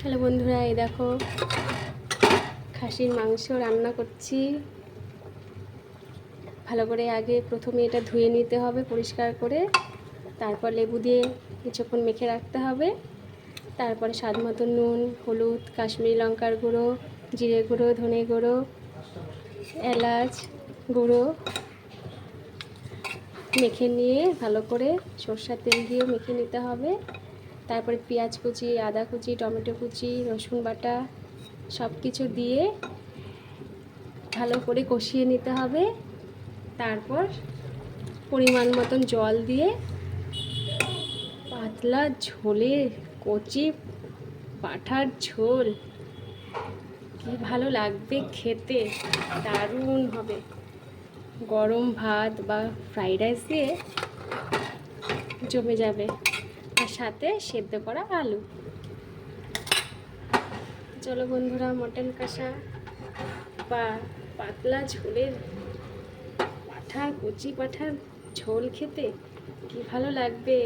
Hello বন্ধুরা, এই দেখো খাসির মাংস রান্না করছি। ভালো করে আগে প্রথমে এটা ধুয়ে নিতে হবে পরিষ্কার করে, তারপর লেবু দিয়ে কিছুক্ষণ মেখে রাখতে হবে। তারপরে স্বাদ মতো নুন, হলুদ, কাশ্মীরি লঙ্কার গুঁড়ো, জিরে গুঁড়ো, ধনে গুঁড়ো, এলাচ গুঁড়ো মেখে নিয়ে ভালো করে সরষের তেল দিয়ে মেখে নিতে হবে। তারপরে পেঁয়াজ কুচি, আদা কুচি, টমেটো কুচি, রসুন বাটা সব কিছু দিয়ে ভালো করে কষিয়ে নিতে হবে। তারপর পরিমাণ মতন জল দিয়ে পাতলা ঝোলে কচি পাঁঠার ঝোল কি ভালো লাগবে খেতে, দারুণ হবে। গরম ভাত বা ফ্রাইড রাইস দিয়ে জমে যাবে, আর সাথে সেদ্ধ করা আলু। চলো বন্ধুরা, মটন কষা বা পাতলা ঝোলের কচি পাঁঠার ঝোল খেতে কি ভালো লাগবে।